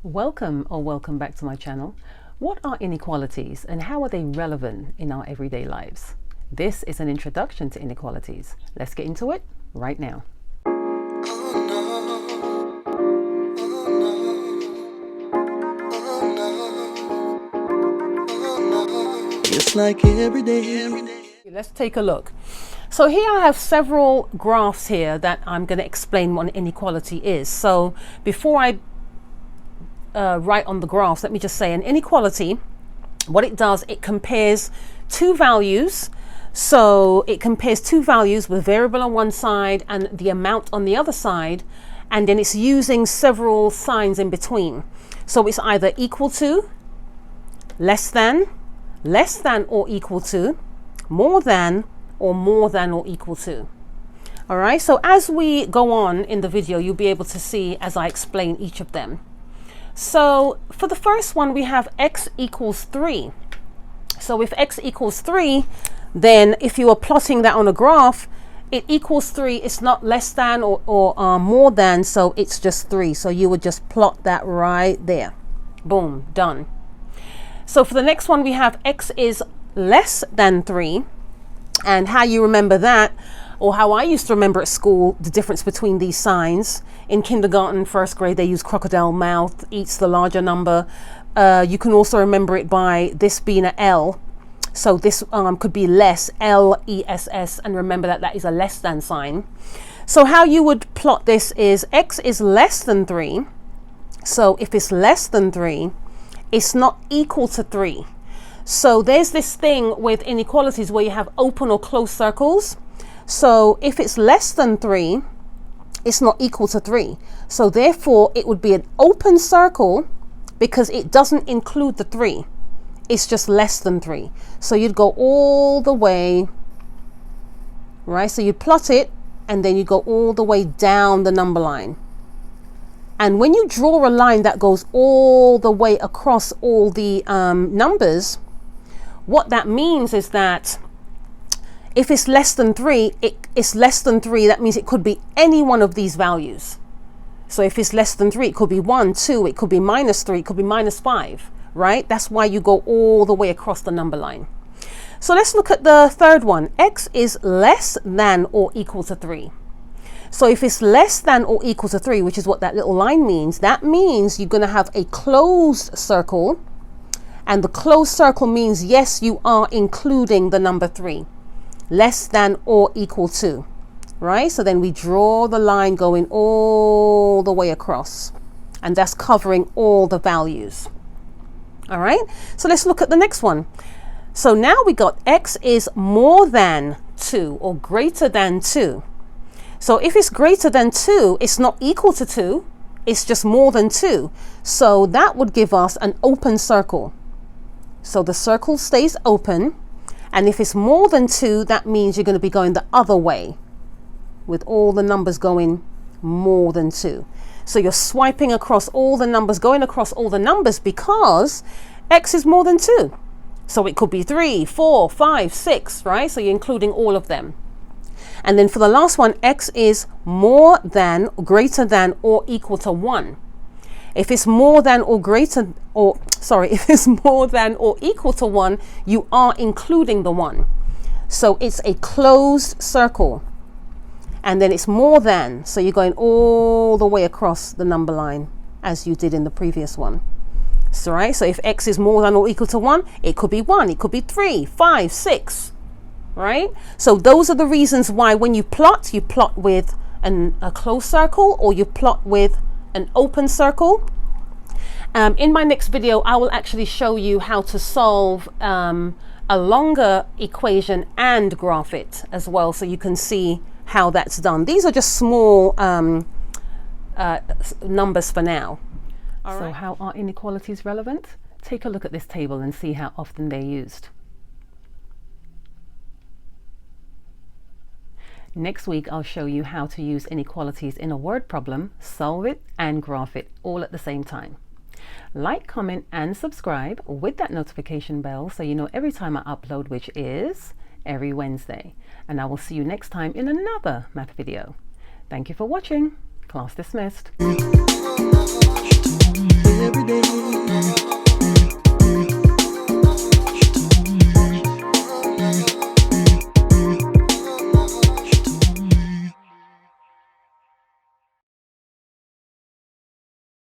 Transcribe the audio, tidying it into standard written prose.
Welcome back to my channel. What are inequalities and how are they relevant in our everyday lives? This is an introduction to inequalities. Let's get into it right now. It's like every day. Let's take a look. So here I have several graphs here that I'm going to explain what an inequality is. So before I write on the graphs, let me just say an inequality, what it does, it compares two values. So it compares two values with variable on one side and the amount on the other side, and then it's using several signs in between. So it's either equal to, less than or equal to, more than or equal to. All right, so as we go on in the video, you'll be able to see as I explain each of them. So for the first one, we have x equals 3. So if x equals 3, then if you are plotting that on a graph, it equals 3. It's not less than or more than, so it's just 3. So you would just plot that right there. Boom, done. So for the next one, we have x is less than 3. And how you remember that, or how I used to remember at school, the difference between these signs. In kindergarten, first grade, they use crocodile mouth, eats the larger number. You can also remember it by this being an L. So this could be less, L-E-S-S, and remember that that is a less than sign. So how you would plot this is x is less than 3. So if it's less than 3, it's not equal to 3. So there's this thing with inequalities where you have open or closed circles. So if it's less than 3, it's not equal to 3. So therefore it would be an open circle because it doesn't include the 3. It's just less than 3. So you'd go all the way, right? So you'd plot it and then you go all the way down the number line. And when you draw a line that goes all the way across all the numbers, what that means is that if it's less than 3, it's less than 3. That means it could be any one of these values. So if it's less than 3, it could be 1, 2, it could be minus 3, it could be minus 5, right? That's why you go all the way across the number line. So let's look at the third one. X is less than or equal to 3. So if it's less than or equal to 3, which is what that little line means, that means you're going to have a closed circle. And the closed circle means, yes, you are including the number 3. Less than or equal to, right? So then we draw the line going all the way across, and that's covering all the values. All right, so let's look at the next one. So now we got x is more than 2 or greater than 2. So if it's greater than 2, it's not equal to 2, it's just more than 2. So that would give us an open circle. So the circle stays open. And if it's more than 2, that means you're going to be going the other way with all the numbers going more than 2. So you're swiping across all the numbers, going across all the numbers because x is more than 2. So it could be 3, 4, 5, 6, right? So you're including all of them. And then for the last one, x is more than, greater than, or equal to 1. If it's more than or greater, if it's more than or equal to 1, you are including the 1. So it's a closed circle. And then it's more than, so you're going all the way across the number line as you did in the previous one. So, right, so if x is more than or equal to 1, it could be 1, it could be 3, 5, 6, right? So those are the reasons why when you plot with a closed circle or you plot with an open circle. In my next video, I will actually show you how to solve a longer equation and graph it as well, so you can see how that's done. These are just small numbers for now. So how are inequalities relevant? Take a look at this table and see how often they're used. Next week, I'll show you how to use inequalities in a word problem, solve it, and graph it all at the same time. Like, comment, and subscribe with that notification bell so you know every time I upload, which is every Wednesday. And I will see you next time in another math video. Thank you for watching. Class dismissed.